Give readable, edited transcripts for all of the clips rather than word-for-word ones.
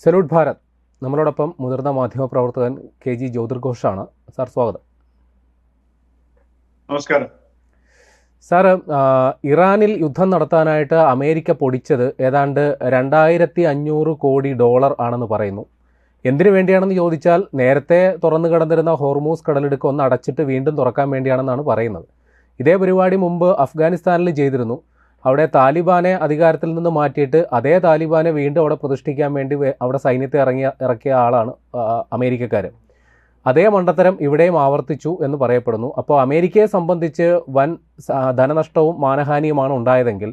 Salute Bharat. നമ്മളോടൊപ്പം മുതിർന്ന മാധ്യമപ്രവർത്തകൻ KG ജ്യോതിർഘോഷാണ്. സാർ സ്വാഗതം. നമസ്കാരം സാർ, ഇറാനിൽ യുദ്ധം നടത്താനായിട്ട് അമേരിക്ക പൊടിച്ചത് ഏതാണ്ട് 2500 കോടി ഡോളർ ആണെന്ന് പറയുന്നു. എന്തിനു വേണ്ടിയാണെന്ന് ചോദിച്ചാൽ നേരത്തെ തുറന്നു കിടന്നിരുന്ന ഹോർമൂസ് കടലിടുക്ക് ഒന്ന് അടച്ചിട്ട് വീണ്ടും തുറക്കാൻ വേണ്ടിയാണെന്നാണ് പറയുന്നത്. ഇതേ പരിപാടി മുമ്പ് അഫ്ഗാനിസ്ഥാനിൽ ചെയ്തിരുന്നു. അവിടെ താലിബാനെ അധികാരത്തിൽ നിന്ന് മാറ്റിയിട്ട് അതേ താലിബാനെ വീണ്ടും അവിടെ പ്രതിഷ്ഠിക്കാൻ വേണ്ടി അവിടെ സൈന്യത്തെ ഇറക്കിയ ആളാണ് അമേരിക്കക്കാർ. അതേ മണ്ടത്തരം ഇവിടെയും ആവർത്തിച്ചു എന്ന് പറയപ്പെടുന്നു. അപ്പോൾ അമേരിക്കയെ സംബന്ധിച്ച് വൻ ധനനഷ്ടവും മാനഹാനിയുമാണ് ഉണ്ടായതെങ്കിൽ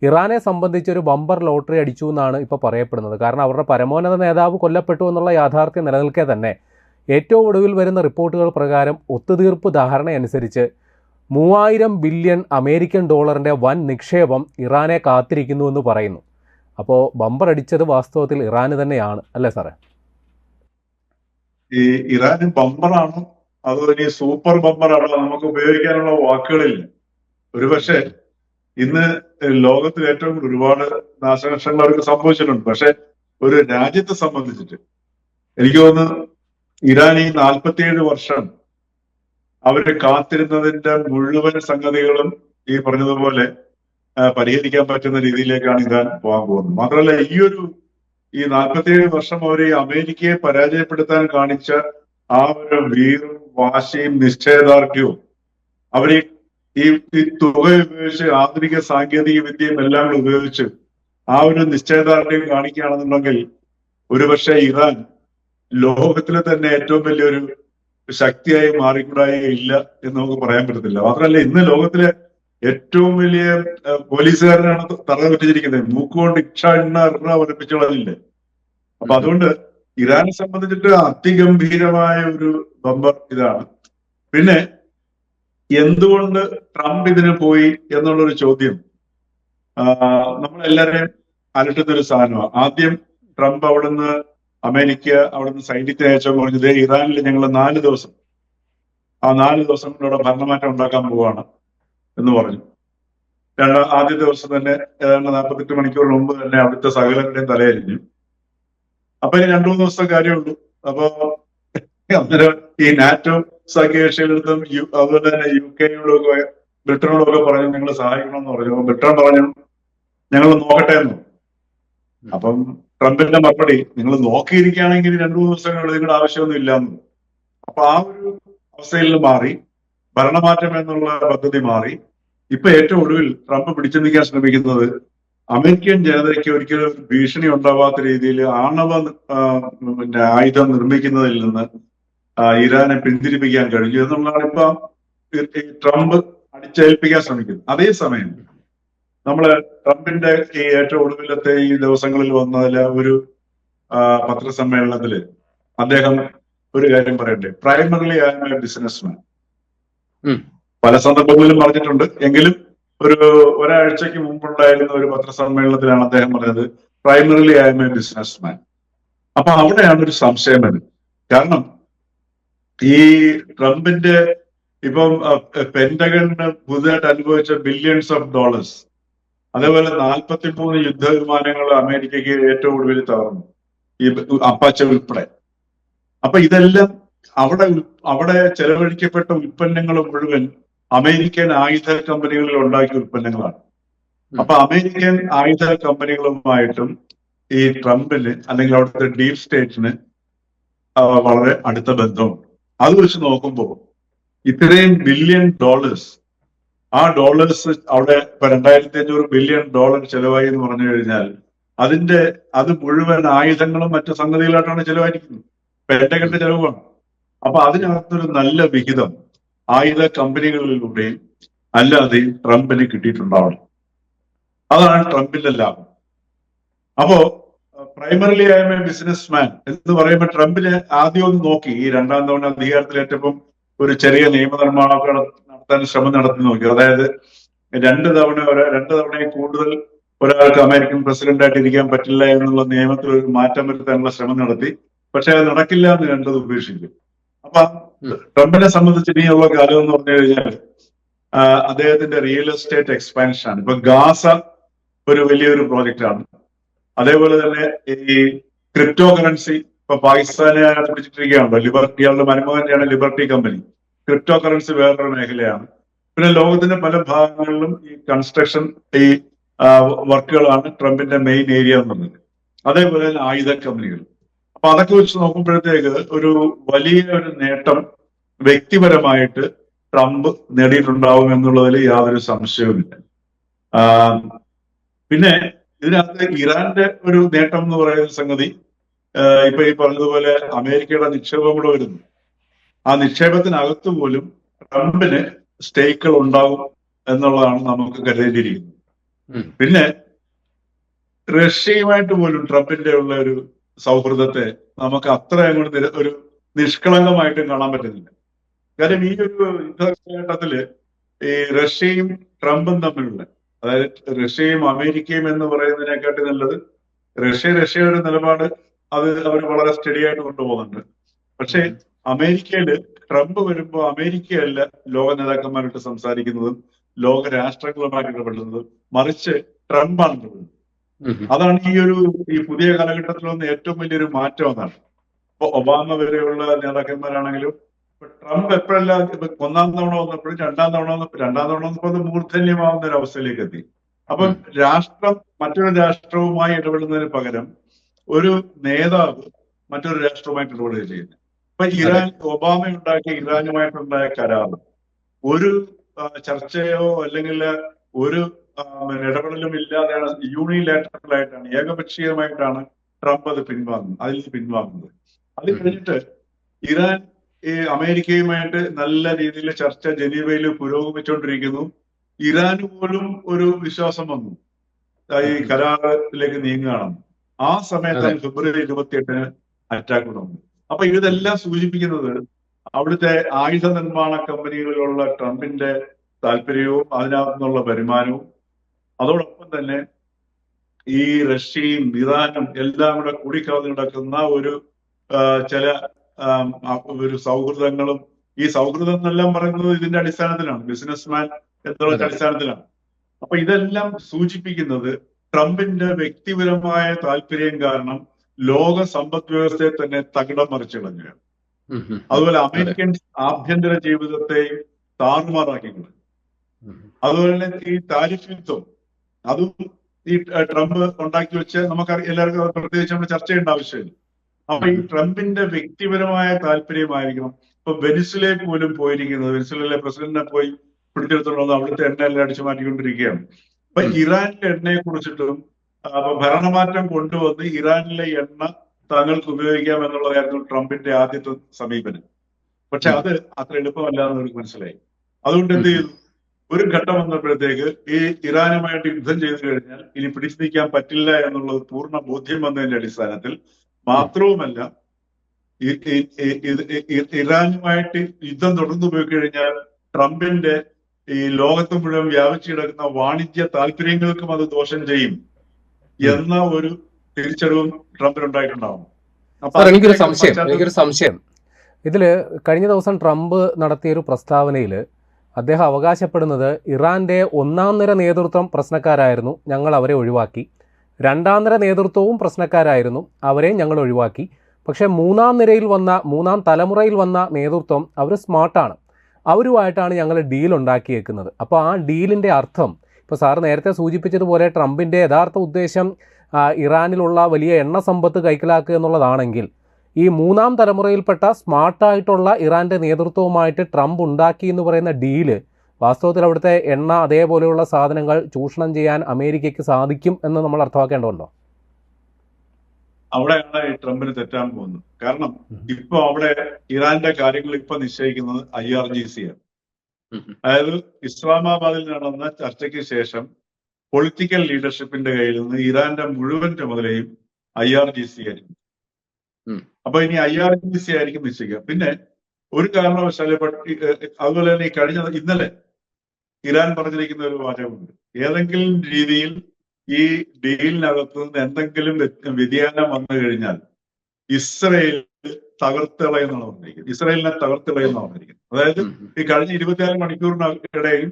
ഇറാനെ സംബന്ധിച്ചൊരു ബമ്പർ ലോട്ടറി അടിച്ചു എന്നാണ് ഇപ്പോൾ പറയപ്പെടുന്നത്. കാരണം അവരുടെ പരമോന്നത നേതാവ് കൊല്ലപ്പെട്ടു എന്നുള്ള യാഥാർത്ഥ്യം നിലനിൽക്കെ തന്നെ ഏറ്റവും ഒടുവിൽ വരുന്ന റിപ്പോർട്ടുകൾ പ്രകാരം ഒത്തുതീർപ്പ് ധാരണയനുസരിച്ച് 3000 ബില്യൺ അമേരിക്കൻ ഡോളറിൻ്റെ വൻ നിക്ഷേപം ഇറാനെ കാത്തിരിക്കുന്നു എന്ന് പറയുന്നു. അപ്പോൾ ബമ്പർ അടിച്ചത് വാസ്തവത്തിൽ ഇറാന് തന്നെയാണ്, അല്ലേ സാറേ? ഈ ഇറാൻ ബമ്പറാണോ അതോ ഇനി സൂപ്പർ ബമ്പറാണോ നമുക്ക് ഉപയോഗിക്കാനുള്ള വാക്കുകളില്ല. ഒരുപക്ഷെ ഇന്ന് ലോകത്തിൽ ഏറ്റവും കൂടുതൽ ഒരുപാട് നാശനഷ്ടങ്ങൾ അവർക്ക് സംഭവിച്ചിട്ടുണ്ട്. പക്ഷെ ഒരു രാജ്യത്തെ സംബന്ധിച്ചിട്ട് എനിക്ക് തോന്നുന്നു ഇറാൻ ഈ 47 വർഷം അവര് കാത്തിരുന്നതിന്റെ മുഴുവൻ സംഗതികളും ഈ പറഞ്ഞതുപോലെ പരിഹരിക്കാൻ പറ്റുന്ന രീതിയിലേക്കാണ് ഇറാൻ പോകാൻ പോകുന്നത്. മാത്രമല്ല ഈ 47 വർഷം അവർ ഈ അമേരിക്കയെ പരാജയപ്പെടുത്താൻ കാണിച്ച ആ ഒരു വീറും വാശിയും നിശ്ചയദാർഢ്യവും അവര് ഈ തുക ഉപയോഗിച്ച് ആധുനിക സാങ്കേതിക വിദ്യയും എല്ലാം കൂടി ഉപയോഗിച്ച് ആ ഒരു നിശ്ചയദാർഢ്യം കാണിക്കുകയാണെന്നുണ്ടെങ്കിൽ ഒരുപക്ഷെ ഇറാൻ ലോകത്തിലെ തന്നെ ഏറ്റവും വലിയൊരു ശക്തിയായി മാറിക്കൂടായേ ഇല്ല എന്ന് നമുക്ക് പറയാൻ പറ്റത്തില്ല. മാത്രമല്ല ഇന്ന് ലോകത്തിലെ ഏറ്റവും വലിയ പോലീസുകാരനാണ് തറപറ്റിച്ചിരിക്കുന്നത്. മൂക്കുകൊണ്ട് ഇക്ഷ എണ്ണ ഉറപ്പിച്ചുള്ളതില്ലേ. അപ്പൊ അതുകൊണ്ട് ഇറാനെ സംബന്ധിച്ചിട്ട് അതിഗംഭീരമായ ഒരു ബമ്പർ ഇതാണ്. പിന്നെ എന്തുകൊണ്ട് ട്രംപ് ഇതിന് പോയി എന്നുള്ളൊരു ചോദ്യം നമ്മളെല്ലാവരെയും അലട്ടുന്നൊരു സാധനമാണ്. ആദ്യം ട്രംപ് അവിടുന്ന് സൈന്യത്തെ അയച്ചോ പറഞ്ഞത് ഇറാനിൽ ഞങ്ങൾ 4 ദിവസം ആ 4 ദിവസം കൊണ്ടവിടെ ഭരണമാറ്റം ഉണ്ടാക്കാൻ പോവാണ് എന്ന് പറഞ്ഞു. ആദ്യ ദിവസം തന്നെ ഏതാണ്ട് 48 മണിക്കൂർ മുമ്പ് തന്നെ അവിടുത്തെ സകലരുടെയും തലയരിഞ്ഞു. അപ്പൊ ഇനി 2-3 ദിവസത്തെ കാര്യമുള്ളൂ. അപ്പൊ അന്നേരം ഈ നാറ്റോ സഖ്യകക്ഷികളടുത്തും അതുപോലെ തന്നെ UK ബ്രിട്ടനോടൊക്കെ പറഞ്ഞു നിങ്ങൾ സഹായിക്കണമെന്ന് പറഞ്ഞു. അപ്പൊ ബ്രിട്ടൻ പറഞ്ഞു ഞങ്ങൾ നോക്കട്ടെ എന്ന്. അപ്പം ട്രംപിന്റെ മറുപടി നിങ്ങൾ നോക്കിയിരിക്കുകയാണെങ്കിൽ 2-3 ദിവസങ്ങളിൽ നിങ്ങളുടെ ആവശ്യമൊന്നും ഇല്ലാന്ന്. അപ്പൊ ആ ഒരു അവസ്ഥയിൽ മാറി ഭരണമാറ്റം എന്നുള്ള പദ്ധതി മാറി. ഇപ്പൊ ഏറ്റവും ഒടുവിൽ ട്രംപ് പിടിച്ചു നിൽക്കാൻ ശ്രമിക്കുന്നത് അമേരിക്കൻ ജനതയ്ക്ക് ഒരിക്കലും ഭീഷണി ഉണ്ടാവാത്ത രീതിയിൽ ആണവ ആയുധം നിർമ്മിക്കുന്നതിൽ നിന്ന് ഇറാനെ പിന്തിരിപ്പിക്കാൻ കഴിഞ്ഞു എന്നുള്ളതാണ് ഇപ്പൊ ട്രംപ് അടിച്ചേൽപ്പിക്കാൻ ശ്രമിക്കുന്നത്. അതേസമയം നമ്മള് ട്രംപിന്റെ ഈ ഏറ്റവും ഒടുവിലത്തെ ഈ ദിവസങ്ങളിൽ വന്നതില് ഒരു പത്രസമ്മേളനത്തില് അദ്ദേഹം ഒരു കാര്യം പറയട്ടെ. Primarily I am a businessman. പല സന്ദർഭങ്ങളിലും പറഞ്ഞിട്ടുണ്ട്. എങ്കിലും ഒരാഴ്ചക്ക് മുമ്പുണ്ടായിരുന്ന ഒരു പത്രസമ്മേളനത്തിലാണ് അദ്ദേഹം പറഞ്ഞത് primarily I am a businessman. അപ്പൊ അവിടെയാണ് ഒരു സംശയം വരുന്നത്. കാരണം ഈ ട്രംപിന്റെ ഇപ്പം പെന്റഗണിന് പുതുതായിട്ട് അനുഭവിച്ച ബില്യൺസ് ഓഫ് ഡോളേഴ്സ്, അതേപോലെ 43 യുദ്ധവിമാനങ്ങൾ അമേരിക്കയ്ക്ക് ഏറ്റവും ഒടുവിൽ തകർന്നു, ഈ അപ്പാച്ച ഉൾപ്പെടെ. അപ്പൊ ഇതെല്ലാം അവിടെ ചെലവഴിക്കപ്പെട്ട ഉൽപ്പന്നങ്ങൾ മുഴുവൻ അമേരിക്കൻ ആയുധ കമ്പനികളിൽ ഉണ്ടാക്കിയ ഉൽപ്പന്നങ്ങളാണ്. അപ്പൊ അമേരിക്കൻ ആയുധ കമ്പനികളുമായിട്ടും ഈ ട്രംപിന് അല്ലെങ്കിൽ അവിടുത്തെ ഡീപ് സ്റ്റേറ്റിന് വളരെ അടുത്ത ബന്ധമുണ്ട്. അത് വെച്ച് നോക്കുമ്പോൾ ഇത്രയും ബില്യൺ ഡോളേഴ്സ്, ആ ഡോളേഴ്സ് അവിടെ ഇപ്പൊ 2500 ബില്യൺ ഡോളർ ചെലവായി എന്ന് പറഞ്ഞു കഴിഞ്ഞാൽ അത് മുഴുവൻ ആയുധങ്ങളും മറ്റു സംഗതികളായിട്ടാണ് ചെലവായിരിക്കുന്നത്. പെന്റഗണിന്റെ ചെലവാണ്. അപ്പൊ അതിനകത്തൊരു നല്ല വിഹിതം ആയുധ കമ്പനികളിലൂടെയും അല്ലാതെയും ട്രംപിന് കിട്ടിയിട്ടുണ്ടാവണം. അതാണ് ട്രംപിന്റെ ലാഭം. അപ്പോ primarily I M A businessman എന്ന് പറയുമ്പോൾ ട്രംപിന് ആദ്യം ഒന്ന് നോക്കി ഈ 2ാം തവണ അധികാരത്തിലേറ്റപ്പം ഒരു ചെറിയ നിയമനിർമ്മാണമൊക്കെ നടത്താൻ ശ്രമം നടത്തി നോക്കി. അതായത് 2 തവണയിൽ കൂടുതൽ ഒരാൾക്ക് അമേരിക്കൻ പ്രസിഡന്റായിട്ട് ഇരിക്കാൻ പറ്റില്ല എന്നുള്ള നിയമത്തിൽ ഒരു മാറ്റം വരുത്താനുള്ള ശ്രമം നടത്തി. പക്ഷെ അത് നടക്കില്ല എന്ന് കണ്ടത് ഉപേക്ഷിക്കും. അപ്പൊ ട്രംപിനെ സംബന്ധിച്ച് ഇനിയുള്ള കാലം എന്ന് പറഞ്ഞു കഴിഞ്ഞാൽ അദ്ദേഹത്തിന്റെ റിയൽ എസ്റ്റേറ്റ് എക്സ്പാൻഷൻ ആണ്. ഇപ്പൊ ഗാസ ഒരു വലിയൊരു പ്രോജക്റ്റ് ആണ്. അതേപോലെ തന്നെ ഈ ക്രിപ്റ്റോ കറൻസി ഇപ്പൊ പാകിസ്ഥാനെ പിടിച്ചിട്ടിരിക്കുകയാണല്ലോ. ഇയാളുടെ മരുമകന്റെയാണ് ലിബർട്ടി കമ്പനി. ക്രിപ്റ്റോ കറൻസി വേറൊരു മേഖലയാണ്. പിന്നെ ലോകത്തിന്റെ പല ഭാഗങ്ങളിലും ഈ കൺസ്ട്രക്ഷൻ, ഈ വർക്കുകളാണ് ട്രംപിന്റെ മെയിൻ ഏരിയ എന്ന് പറഞ്ഞത്. അതേപോലെ തന്നെ ആയുധ കമ്പനികൾ. അപ്പൊ അതൊക്കെ വെച്ച് നോക്കുമ്പോഴത്തേക്ക് ഒരു വലിയ ഒരു നേട്ടം വ്യക്തിപരമായിട്ട് ട്രംപ് നേടിയിട്ടുണ്ടാവും എന്നുള്ളതിൽ യാതൊരു സംശയവുമില്ല. പിന്നെ ഇതിനകത്ത് ഇറാന്റെ ഒരു നേട്ടം എന്ന് പറയുന്ന സംഗതി, ഇപ്പൊ ഈ പറഞ്ഞതുപോലെ അമേരിക്കയുടെ നിക്ഷേപം കൂടെ വരുന്നു. ആ നിക്ഷേപത്തിനകത്ത് പോലും ട്രംപിന് സ്റ്റേക്കുകൾ ഉണ്ടാകും എന്നുള്ളതാണ് നമുക്ക് കരുതേണ്ടിയിരിക്കുന്നത്. പിന്നെ റഷ്യയുമായിട്ട് പോലും ട്രംപിന്റെ ഉള്ള ഒരു സൗഹൃദത്തെ നമുക്ക് അത്ര അങ്ങോട്ട് ഒരു നിഷ്കളങ്കമായിട്ടും കാണാൻ പറ്റുന്നില്ല. കാര്യം ഈ ഒരു യുദ്ധഘട്ടത്തില് ഈ റഷ്യയും ട്രംപും തമ്മിലുള്ള, അതായത് റഷ്യയും അമേരിക്കയും എന്ന് പറയുന്നതിനെക്കാട്ടി നല്ലത് റഷ്യയുടെ നിലപാട് അത് അവർ വളരെ സ്റ്റഡി ആയിട്ട് കൊണ്ടുപോകുന്നുണ്ട്. പക്ഷേ അമേരിക്കയില് ട്രംപ് വരുമ്പോൾ അമേരിക്കയല്ല ലോക നേതാക്കന്മാരായിട്ട് സംസാരിക്കുന്നതും ലോക രാഷ്ട്രങ്ങളുമായിട്ട് ഇടപെടുന്നതും, മറിച്ച് ട്രംപാണ് ഇടപെടുന്നത്. അതാണ് ഈ പുതിയ കാലഘട്ടത്തിൽ വന്ന ഏറ്റവും വലിയൊരു മാറ്റം. എന്നാണ് ഇപ്പൊ ഒബാമ വരെയുള്ള നേതാക്കന്മാരാണെങ്കിലും ട്രംപ് എപ്പോഴെല്ലാം ഒന്നാം തവണ വന്നപ്പോഴും രണ്ടാം തവണ വന്നപ്പോൾ അത് മൂർധന്യമാവുന്ന ഒരു അവസ്ഥയിലേക്ക് എത്തി. അപ്പം രാഷ്ട്രം മറ്റൊരു രാഷ്ട്രവുമായി ഇടപെടുന്നതിന് പകരം ഒരു നേതാവ് മറ്റൊരു രാഷ്ട്രവുമായിട്ട് ഇടപെടുക ചെയ്യുന്നത്. ഇപ്പൊ ഒബാമ ഉണ്ടാക്കിയ ഇറാനുമായിട്ടുണ്ടായ കരാർ ഒരു ചർച്ചയോ അല്ലെങ്കിൽ ഒരു ഇടപെടലും ഇല്ലാതെയാണ്, യൂണിലാറ്ററൽ ആയിട്ടാണ്, ഏകപക്ഷീയമായിട്ടാണ് ട്രംപ് അതിൽ നിന്ന് പിൻവാങ്ങുന്നത്. അത് കഴിഞ്ഞിട്ട് ഇറാൻ ഈ അമേരിക്കയുമായിട്ട് നല്ല രീതിയിൽ ചർച്ച ജനീവയിൽ പുരോഗമിച്ചുകൊണ്ടിരിക്കുന്നു. ഇറാന് പോലും ഒരു വിശ്വാസം വന്നു ഈ കരാറിലേക്ക് നീങ്ങുകയാണെന്ന്. ആ സമയത്താണ് ഫെബ്രുവരി 28 അറ്റാക്ക് നടന്നത്. അപ്പൊ ഇതെല്ലാം സൂചിപ്പിക്കുന്നത് അവിടുത്തെ ആയുധ നിർമ്മാണ കമ്പനികളിലുള്ള ട്രംപിന്റെ താല്പര്യവും അതിനകത്തുനിന്നുള്ള വരുമാനവും, അതോടൊപ്പം തന്നെ ഈ റഷ്യയും ഇറാനും എല്ലാം കൂടെ കൂടിക്കലർന്ന് കിടക്കുന്ന ഒരു ചില ഒരു സൗഹൃദങ്ങളും, ഈ സൗഹൃദം എന്നെല്ലാം പറയുന്നത് ഇതിന്റെ അടിസ്ഥാനത്തിലാണ്, ബിസിനസ്മാൻ എന്നുള്ള അടിസ്ഥാനത്തിലാണ്. അപ്പൊ ഇതെല്ലാം സൂചിപ്പിക്കുന്നത് ട്രംപിന്റെ വ്യക്തിപരമായ താല്പര്യം കാരണം ലോക സമ്പദ് വ്യവസ്ഥയെ തന്നെ തകിടം മറിച്ചു കളഞ്ഞുകയാണ്. അതുപോലെ അമേരിക്കൻ ആഭ്യന്തര ജീവിതത്തെയും താറുമാറാക്കിക്കൊണ്ട്, അതുപോലെ തന്നെ ഈ താരിഫ് യുദ്ധം അതും ഈ ട്രംപ് ഉണ്ടാക്കി വെച്ച് നമുക്ക് എല്ലാവർക്കും പ്രത്യേകിച്ച് നമ്മൾ ചർച്ച ചെയ്യേണ്ട ആവശ്യമില്ല. അപ്പൊ ഈ ട്രംപിന്റെ വ്യക്തിപരമായ താല്പര്യമായിരിക്കണം. ഇപ്പൊ വെനിസ്വലയിൽ പോലും പോയിരിക്കുന്നത്, വെനിസ്വലയിലെ പ്രസിഡന്റിനെ പോയി പിടിച്ചെടുത്തുള്ളത് അവിടുത്തെ എണ്ണയെല്ലാം അടിച്ചു മാറ്റിക്കൊണ്ടിരിക്കുകയാണ്. അപ്പൊ ഇറാനിലെ എണ്ണയെ കുറിച്ചിട്ടും ഭരണമാറ്റം കൊണ്ടുവന്ന് ഇറാനിലെ എണ്ണ തങ്ങൾക്ക് ഉപയോഗിക്കാം എന്നുള്ളതായിരുന്നു ട്രംപിന്റെ ആദ്യത്തെ സമീപനം. പക്ഷെ അത് അത്ര എളുപ്പമല്ലാന്ന് അവർക്ക് മനസ്സിലായി. അതുകൊണ്ട് എന്ത് ചെയ്തു, ഒരു ഘട്ടം വന്നപ്പോഴത്തേക്ക് ഈ ഇറാനുമായിട്ട് യുദ്ധം ചെയ്തു കഴിഞ്ഞാൽ ഇനി പിടിച്ചു നിൽക്കാൻ പറ്റില്ല എന്നുള്ളത് പൂർണ്ണ ബോധ്യം വന്നതിന്റെ അടിസ്ഥാനത്തിൽ, മാത്രവുമല്ല ഇറാനുമായിട്ട് യുദ്ധം തുടർന്നു പോയി കഴിഞ്ഞാൽ ട്രംപിന്റെ ഈ ലോകത്ത് മുഴുവൻ വ്യാപിച്ചു കിടക്കുന്ന വാണിജ്യ താല്പര്യങ്ങൾക്കും അത് ദോഷം ചെയ്യും എന്ന ഒരു തിരിച്ചറിവും ട്രംപിനുണ്ടായിട്ടുണ്ടാവും. അപ്പൊ എനിക്കൊരു സംശയം ഇതില് കഴിഞ്ഞ ദിവസം ട്രംപ് നടത്തിയൊരു പ്രസ്താവനയിൽ അദ്ദേഹം അവകാശപ്പെടുന്നത് ഇറാന്റെ ഒന്നാം നിര നേതൃത്വം പ്രശ്നക്കാരായിരുന്നു, ഞങ്ങൾ അവരെ ഒഴിവാക്കി. രണ്ടാം നിര നേതൃത്വവും പ്രശ്നക്കാരായിരുന്നു, അവരെയും ഞങ്ങൾ ഒഴിവാക്കി. പക്ഷേ മൂന്നാം തലമുറയിൽ വന്ന നേതൃത്വം അവർ സ്മാർട്ടാണ്, അവരുമായിട്ടാണ് ഞങ്ങൾ ഡീൽ ഉണ്ടാക്കിയേക്കുന്നത്. അപ്പോൾ ആ ഡീലിൻ്റെ അർത്ഥം, ഇപ്പോൾ സാറ് നേരത്തെ സൂചിപ്പിച്ചതുപോലെ ട്രംപിൻ്റെ യഥാർത്ഥ ഉദ്ദേശം ഇറാനിലുള്ള വലിയ എണ്ണ സമ്പത്ത് കൈക്കലാക്കുക എന്നുള്ളതാണെങ്കിൽ, ഈ മൂന്നാം തലമുറയിൽപ്പെട്ട സ്മാർട്ടായിട്ടുള്ള ഇറാൻ്റെ നേതൃത്വവുമായിട്ട് ട്രംപ് ഉണ്ടാക്കി എന്ന് പറയുന്ന ഡീല് വാസ്തവത്തിൽ അവിടുത്തെ എണ്ണ അതേപോലെയുള്ള സാധനങ്ങൾ ചൂഷണം ചെയ്യാൻ അമേരിക്കയ്ക്ക് സാധിക്കും എന്ന് നമ്മൾ അർത്ഥമാക്കേണ്ടതുണ്ടോ? അവിടെയാണ് ഈ ട്രംപിന് തെറ്റാൻ പോകുന്നത്. കാരണം ഇപ്പൊ അവിടെ ഇറാന്റെ കാര്യങ്ങൾ ഇപ്പൊ നിശ്ചയിക്കുന്നത് IRGC ആണ്. അതായത് ഇസ്ലാമാബാദിൽ നടന്ന ചർച്ചയ്ക്ക് ശേഷം പൊളിറ്റിക്കൽ ലീഡർഷിപ്പിന്റെ കയ്യിൽ നിന്ന് ഇറാന്റെ മുഴുവൻ ചുമതലയും IRGC ആയിരിക്കും. അപ്പൊ ഇനി IRGC ആയിരിക്കും നിശ്ചയിക്കുക. പിന്നെ ഒരു കാരണവശാലും അതുപോലെ തന്നെ ഇന്നലെ ഇറാൻ പറഞ്ഞിരിക്കുന്ന ഒരു വാചകമുണ്ട്, ഏതെങ്കിലും രീതിയിൽ ഈ ഡീലിനകത്ത് നിന്ന് എന്തെങ്കിലും വ്യതിയാനം വന്നു കഴിഞ്ഞാൽ ഇസ്രയേലിനെ തകർത്തുകളയെന്നാണ് പറഞ്ഞിരിക്കുന്നത്. അതായത് ഈ കഴിഞ്ഞ 24 മണിക്കൂറിനിടയിൽ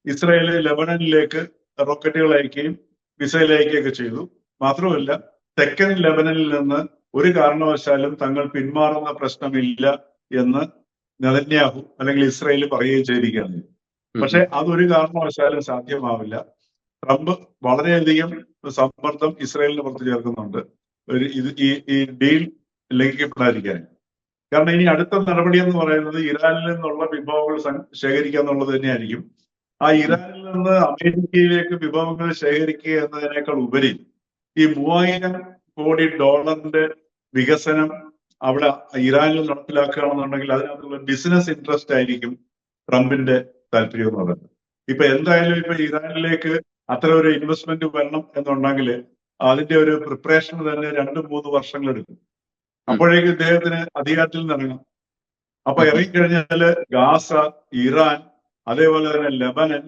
ഇസ്രയേൽ ലെബനനിലേക്ക് റോക്കറ്റുകൾ അയക്കുകയും മിസൈൽ അയക്കുകയൊക്കെ ചെയ്തു. മാത്രമല്ല തെക്കൻ ലെബനനിൽ നിന്ന് ഒരു കാരണവശാലും തങ്ങൾ പിന്മാറുന്ന പ്രശ്നമില്ല എന്ന് നെതന്യാഹു അല്ലെങ്കിൽ ഇസ്രായേൽ പറയുകയും ചെയ്തിരിക്കുകയാണ്. പക്ഷെ അതൊരു കാരണവശാലും സാധ്യമാവില്ല. ട്രംപ് വളരെയധികം സമ്മർദ്ദം ഇസ്രായേലിന് പുറത്ത് ചേർക്കുന്നുണ്ട് ഈ ഡീൽ ലംഘിക്കപ്പെടാതിരിക്കാൻ. കാരണം ഇനി അടുത്ത നടപടി എന്ന് പറയുന്നത് ഇറാനിൽ നിന്നുള്ള വിഭവങ്ങൾ ശേഖരിക്കുക എന്നുള്ളത് തന്നെയായിരിക്കും. ആ ഇറാനിൽ നിന്ന് അമേരിക്കയിലേക്ക് വിഭവങ്ങൾ ശേഖരിക്കുക എന്നതിനേക്കാൾ ഉപരി ഈ 3000 കോടി ഡോളറിന്റെ വികസനം അവിടെ ഇറാനിൽ നടപ്പിലാക്കുകയാണെന്നുണ്ടെങ്കിൽ അതിനകത്തുള്ള ബിസിനസ് ഇൻട്രസ്റ്റ് ആയിരിക്കും ട്രംപിന്റെ താല്പര്യം എന്ന് പറയുന്നത്. ഇപ്പൊ എന്തായാലും ഇപ്പൊ ഇറാനിലേക്ക് അത്ര ഒരു ഇൻവെസ്റ്റ്മെന്റ് വരണം എന്നുണ്ടെങ്കിൽ അതിന്റെ ഒരു പ്രിപ്പറേഷൻ തന്നെ 2-3 വർഷങ്ങളെടുക്കും. അപ്പോഴേക്കും ഇദ്ദേഹത്തിന് അധികാരത്തിൽ നിന്ന് ഇറങ്ങാം. അപ്പൊ ഇറങ്ങിക്കഴിഞ്ഞാല് ഗാസ, ഇറാൻ, അതേപോലെ തന്നെ ലെബനൻ,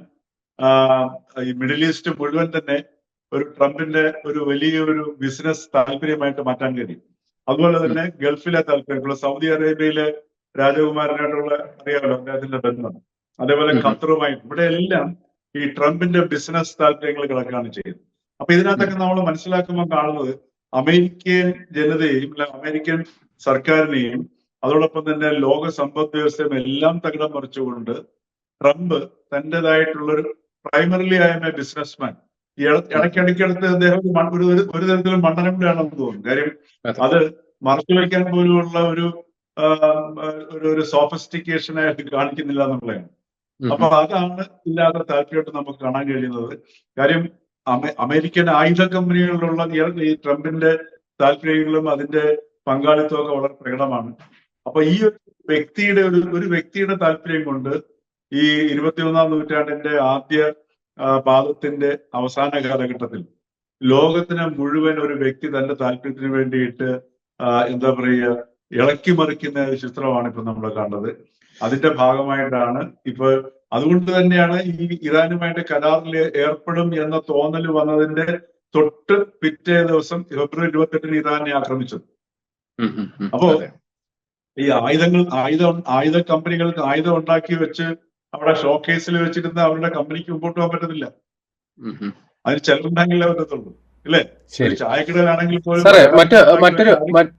ഈ മിഡിൽ ഈസ്റ്റ് മുഴുവൻ തന്നെ ഒരു ട്രംപിന്റെ ഒരു വലിയൊരു ബിസിനസ് താല്പര്യമായിട്ട് മാറ്റാൻ കഴിയും. അതുപോലെ തന്നെ ഗൾഫിലെ താല്പര്യം, സൗദി അറേബ്യയിലെ രാജകുമാരനായിട്ടുള്ള അറിയാമല്ലോ അദ്ദേഹത്തിന്റെ ബന്ധം, അതേപോലെ ഖത്തറുമായി, ഇവിടെ എല്ലാം ഈ ട്രംപിന്റെ ബിസിനസ് താല്പര്യങ്ങൾ കിടക്കുകയാണ് ചെയ്യുന്നത്. അപ്പൊ ഇതിനകത്തൊക്കെ നമ്മൾ മനസ്സിലാക്കുമ്പോൾ കാണുന്നത് അമേരിക്കൻ ജനതയെയും അല്ല അമേരിക്കൻ സർക്കാരിനെയും അതോടൊപ്പം തന്നെ ലോക സമ്പദ് വ്യവസ്ഥയും എല്ലാം തകിടം മറിച്ചുകൊണ്ട് ട്രംപ് തൻ്റെതായിട്ടുള്ളൊരു പ്രൈമറിലി ആയ ബിസിനസ്മാൻ ഇടയ്ക്കിടയ്ക്കടുത്ത് അദ്ദേഹം ഒരു തരത്തിലും മണ്ണനമ്പിലാണെന്ന് തോന്നുന്നു. കാര്യം അത് മറച്ചു വയ്ക്കാൻ പോലുമുള്ള ഒരു സോഫിസ്റ്റിക്കേഷൻ ആയിട്ട് കാണിക്കുന്നില്ല എന്നുള്ളതാണ്. അപ്പൊ അതാണ് ഇല്ലാത്ത താല്പര്യമായിട്ട് നമുക്ക് കാണാൻ കഴിയുന്നത്. കാര്യം അമേരിക്കൻ ആയുധ കമ്പനികളിലുള്ള ഈ ട്രംപിന്റെ താല്പര്യങ്ങളും അതിന്റെ പങ്കാളിത്തമൊക്കെ വളരെ പ്രകടമാണ്. അപ്പൊ ഈ ഒരു വ്യക്തിയുടെ താല്പര്യം കൊണ്ട് ഈ 21ാം നൂറ്റാണ്ടിന്റെ ആദ്യ പാദത്തിന്റെ അവസാന കാലഘട്ടത്തിൽ ലോകത്തിന് മുഴുവൻ ഒരു വ്യക്തി തന്റെ താല്പര്യത്തിന് വേണ്ടിയിട്ട് എന്താ പറയുക ഇളക്കി മറിക്കുന്ന ഒരു ചിത്രമാണ് ഇപ്പൊ നമ്മൾ കാണുന്നത്. അതിന്റെ ഭാഗമായിട്ടാണ് ഇപ്പൊ അതുകൊണ്ട് തന്നെയാണ് ഈ ഇറാനുമായിട്ട് കരാറിൽ ഏർപ്പെടും എന്ന തോന്നൽ വന്നതിന്റെ തൊട്ട് പിറ്റേ ദിവസം ഫെബ്രുവരി 28-ന് ഇറാനെ ആക്രമിച്ചത്. അപ്പോ ഈ ആയുധ കമ്പനികൾക്ക് ആയുധം ഉണ്ടാക്കി വെച്ച് അവിടെ ഷോക്കേസിൽ വെച്ചിരുന്ന അവരുടെ കമ്പനിക്ക് മുമ്പോട്ട് പോകാൻ പറ്റത്തില്ല. അതിന് ചെലവുണ്ടെങ്കിലേ പറ്റത്തുള്ളൂ, അല്ലേ? ചായക്കടയിലാണെങ്കിൽ പോലും. സാറേ,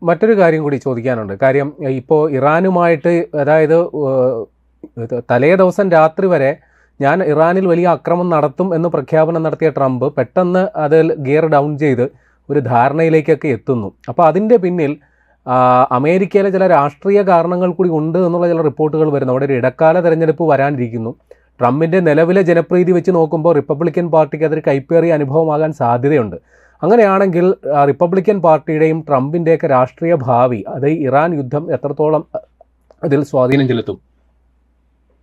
മറ്റൊരു കാര്യം കൂടി ചോദിക്കാനുണ്ട്. കാര്യം ഇപ്പോ ഇറാനുമായിട്ട്, അതായത് തലേ ദിവസം രാത്രി വരെ ഞാൻ ഇറാനിൽ വലിയ ആക്രമണം നടത്തും എന്ന് പ്രഖ്യാപനം നടത്തിയ ട്രംപ് പെട്ടെന്ന് അതിൽ ഗിയർ ഡൗൺ ചെയ്ത് ഒരു ധാരണയിലേക്കൊക്കെ എത്തുന്നു. അപ്പോൾ അതിൻ്റെ പിന്നിൽ അമേരിക്കയിലെ ചില രാഷ്ട്രീയ കാരണങ്ങൾ കൂടി ഉണ്ട് എന്നുള്ള ചില റിപ്പോർട്ടുകൾ വരുന്നു. അവിടെ ഒരു ഇടക്കാല തെരഞ്ഞെടുപ്പ് വരാനിരിക്കുന്നു. ട്രംപിൻ്റെ നിലവിലെ ജനപ്രീതി വെച്ച് നോക്കുമ്പോൾ റിപ്പബ്ലിക്കൻ പാർട്ടിക്ക് അതൊരു കൈപ്പേറിയ അനുഭവമാകാൻ സാധ്യതയുണ്ട്. അങ്ങനെയാണെങ്കിൽ റിപ്പബ്ലിക്കൻ പാർട്ടിയുടെയും ട്രംപിൻ്റെയൊക്കെ രാഷ്ട്രീയ ഭാവി, അത് ഇറാൻ യുദ്ധം എത്രത്തോളം അതിൽ സ്വാധീനം ചെലുത്തും?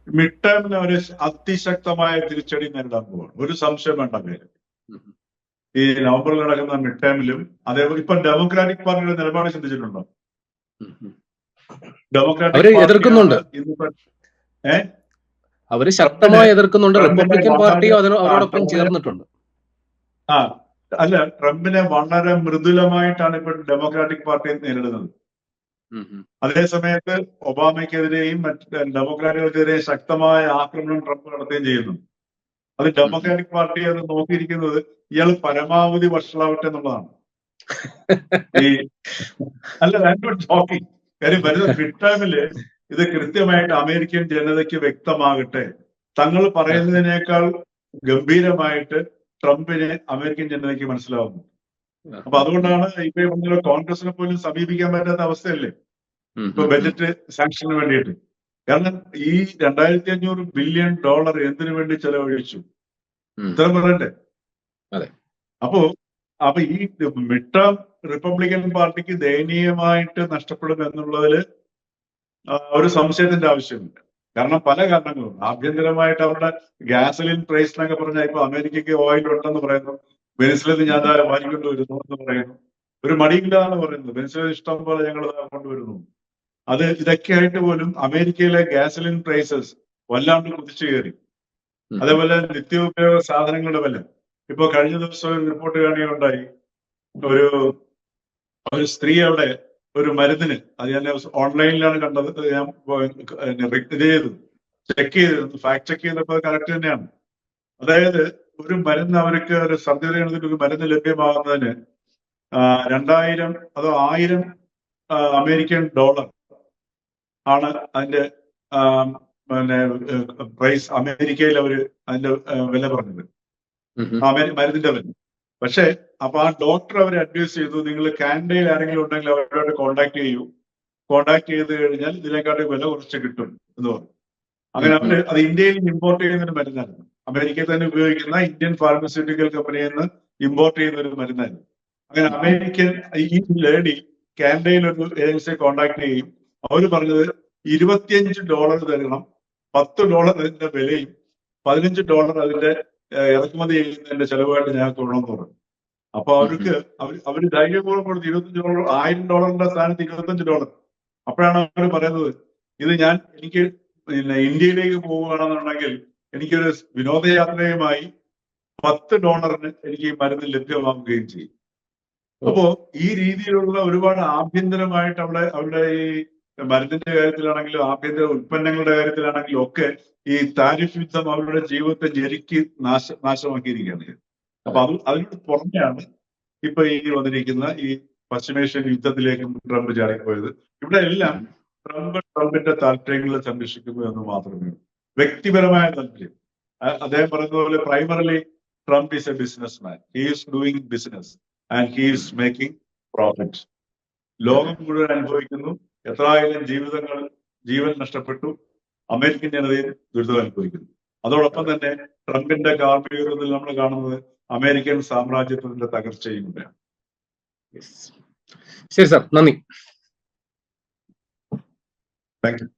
മിഡ് ടേമിന് ഒരു അതിശക്തമായ തിരിച്ചടി നേരിടാൻ പോവാണ്, ഒരു സംശയം വേണ്ട പേര്. ഈ നവംബറിൽ നടക്കുന്ന മിഡ് ടേമിലും അതേപോലെ ഇപ്പൊ ഡെമോക്രാറ്റിക് പാർട്ടിയുടെ നിലപാട് ചിന്തിച്ചിട്ടുണ്ടോ? ഡെമോക്രാറ്റിക് എതിർക്കുന്നുണ്ട്, അവര് ശക്തമായി എതിർക്കുന്നുണ്ട്. റിപ്പബ്ലിക്കൻ പാർട്ടി അവരോടൊപ്പം ചേർന്നിട്ടുണ്ട്. അല്ല, ട്രംപിനെ വളരെ മൃദുലമായിട്ടാണ് ഇപ്പൊ ഡെമോക്രാറ്റിക് പാർട്ടി നേരിടുന്നത്. അതേ സമയത്ത് ഒബാമയ്ക്കെതിരെയും മറ്റ് ഡെമോക്രാറ്റുകൾക്കെതിരെയും ശക്തമായ ആക്രമണം ട്രംപ് നടത്തുകയും ചെയ്യുന്നു. അത് ഡെമോക്രാറ്റിക് പാർട്ടി അത് നോക്കിയിരിക്കുന്നത് ഇയാൾ പരമാവധി വഷളാവട്ടെ എന്നുള്ളതാണ്. ഷോക്കിംഗ് കാര്യം വരുന്ന മിഡ് ടേമില് ഇത് കൃത്യമായിട്ട് അമേരിക്കൻ ജനതയ്ക്ക് വ്യക്തമാകട്ടെ. തങ്ങൾ പറയുന്നതിനേക്കാൾ ഗംഭീരമായിട്ട് ട്രംപിനെ അമേരിക്കൻ ജനതയ്ക്ക് മനസ്സിലാവുന്നു. അപ്പൊ അതുകൊണ്ടാണ് ഇപ്പൊ കോൺഗ്രസിനെ പോലും സമീപിക്കാൻ പറ്റാത്ത അവസ്ഥയല്ലേ ഇപ്പൊ ബജറ്റ് സാങ്ഷന് വേണ്ടിയിട്ട്. കാരണം ഈ 2500 ബില്യൺ ഡോളർ എന്തിനു വേണ്ടി ചെലവഴിച്ചു, ഉത്തരം പറയണ്ടേ? അപ്പൊ ഈ മിഡ് ടേം റിപ്പബ്ലിക്കൻ പാർട്ടിക്ക് ദയനീയമായിട്ട് നഷ്ടപ്പെടും എന്നുള്ളതില് ഒരു സംശയത്തിന്റെ ആവശ്യമില്ല. കാരണം പല കാരണങ്ങളും ആഭ്യന്തരമായിട്ട് അവരുടെ ഗ്യാസലിൻ പ്രൈസ് എന്നൊക്കെ പറഞ്ഞാൽ ഇപ്പൊ അമേരിക്കയ്ക്ക് ഓയിൽ ഉണ്ടെന്ന് പറയുന്നു, വെനിസ്വലയിൽ ഞാൻ വാങ്ങിക്കൊണ്ട് വരുന്നു എന്ന് പറയുന്നു. ഒരു മടിയില്ലാന്ന് പറയുന്നത് വെനിസ്വല ഇഷ്ടം പോലെ ഞങ്ങൾ കൊണ്ടുവരുന്നു. ഇതൊക്കെ ആയിട്ട് പോലും അമേരിക്കയിലെ ഗ്യാസലിൻ പ്രൈസസ് വല്ലാണ്ട് കുതിച്ചു കയറി. അതേപോലെ നിത്യോപയോഗ സാധനങ്ങളുടെ വില ഇപ്പൊ കഴിഞ്ഞ ദിവസം ഒരു റിപ്പോർട്ട് കാണുകയുണ്ടായി. ഒരു സ്ത്രീ അവിടെ ഒരു മരുന്നിന്, അത് ഞാൻ ഓൺലൈനിലാണ് കണ്ടത്, ഞാൻ ചെക്ക് ചെയ്തിരുന്നു, ഫാക്ട് ചെക്ക് ചെയ്തപ്പോൾ കറക്റ്റ് തന്നെയാണ്. അതായത് ഒരു മരുന്ന് അവർക്ക് ഒരു സർജറി നടന്നിട്ട് ഒരു മരുന്ന് ലഭ്യമാകുന്നതിന് 2000 അതോ 1000 അമേരിക്കൻ ഡോളർ ആണ് അതിന്റെ പിന്നെ പ്രൈസ് അമേരിക്കയിൽ അവര് അതിന്റെ വില പറഞ്ഞത്, മരുന്നിന്റെ വില. പക്ഷെ അപ്പൊ ആ ഡോക്ടർ അവരെ അഡ്വൈസ് ചെയ്തു, നിങ്ങൾ കാനഡയിൽ ആരെങ്കിലും ഉണ്ടെങ്കിൽ അവരോട് കോണ്ടാക്ട് ചെയ്യൂ, കോണ്ടാക്ട് ചെയ്ത് കഴിഞ്ഞാൽ ഇതിനെക്കാട്ടി വില കുറച്ച് കിട്ടും എന്ന് പറഞ്ഞു. അങ്ങനെ അവര് അത് ഇന്ത്യയിൽ ഇമ്പോർട്ട് ചെയ്യുന്ന ഒരു മരുന്നായിരുന്നു, അമേരിക്കയിൽ തന്നെ ഉപയോഗിക്കുന്ന ഇന്ത്യൻ ഫാർമസ്യൂട്ടിക്കൽ കമ്പനിയിൽ നിന്ന് ഇമ്പോർട്ട് ചെയ്യുന്ന ഒരു മരുന്നായിരുന്നു. അങ്ങനെ അമേരിക്കൻ ഈ ലേഡി കാനഡയിൽ ഒരു ഏജൻസിയെ കോണ്ടാക്ട് ചെയ്യും. അവര് പറഞ്ഞത് $25 തരണം, $10 അതിന്റെ വിലയും, $15 അതിന്റെ ഇറക്കുമതി ചെയ്യുന്നതിന്റെ ചെലവായിട്ട് ഞങ്ങൾക്ക് വേണമെന്ന് പറഞ്ഞു. അപ്പൊ അവർക്ക് അവര് ധൈര്യപൂർവ്വം കൊടുത്ത് $25, $1000 സ്ഥാനത്ത് $25. അപ്പോഴാണ് അവർ പറയുന്നത്, ഇത് എനിക്ക് പിന്നെ ഇന്ത്യയിലേക്ക് പോവുകയാണെന്നുണ്ടെങ്കിൽ എനിക്കൊരു വിനോദയാത്രയുമായി $10 എനിക്ക് ഈ മരുന്ന് ലഭ്യമാവുകയും ചെയ്യും. അപ്പോ ഈ രീതിയിലുള്ള ഒരുപാട് ആഭ്യന്തരമായിട്ട് അവരുടെ ഈ മരുന്നിന്റെ കാര്യത്തിലാണെങ്കിലും ആഭ്യന്തര ഉൽപ്പന്നങ്ങളുടെ കാര്യത്തിലാണെങ്കിലും ഒക്കെ ഈ താരിഫ് യുദ്ധം അവരുടെ ജീവിതത്തെ ഞെരുക്കി നാശമാക്കിയിരിക്കുകയാണ്. അപ്പൊ അതിനോട് പുറമെയാണ് ഇപ്പൊ ഈ വന്നിരിക്കുന്ന ഈ പശ്ചിമേഷ്യൻ യുദ്ധത്തിലേക്കും ട്രംപ് ചാടിപ്പോയത്. ഇവിടെ എല്ലാം ട്രംപിന്റെ താല്പര്യങ്ങളെ സംരക്ഷിക്കുന്നു എന്ന് മാത്രമേ. വ്യക്തിപരമായ താല്പര്യം. അദ്ദേഹം പറയുന്ന പോലെ primarily Trump is A business man. He is doing business and he is making profit. ലോകം മുഴുവൻ അനുഭവിക്കുന്നു. എത്രായിരം ജീവൻ നഷ്ടപ്പെട്ടു. അമേരിക്കൻ ജനതയും ദുരിതം അനുഭവിക്കുന്നു. അതോടൊപ്പം തന്നെ ട്രംപിന്റെ കാർമ്മികത്വത്തിൽ നമ്മൾ കാണുന്നത് അമേരിക്കൻ സാമ്രാജ്യത്തിന്റെ തകർച്ചയും കൂടെയാണ്. ശരി സാർ, നന്ദി. Thank you.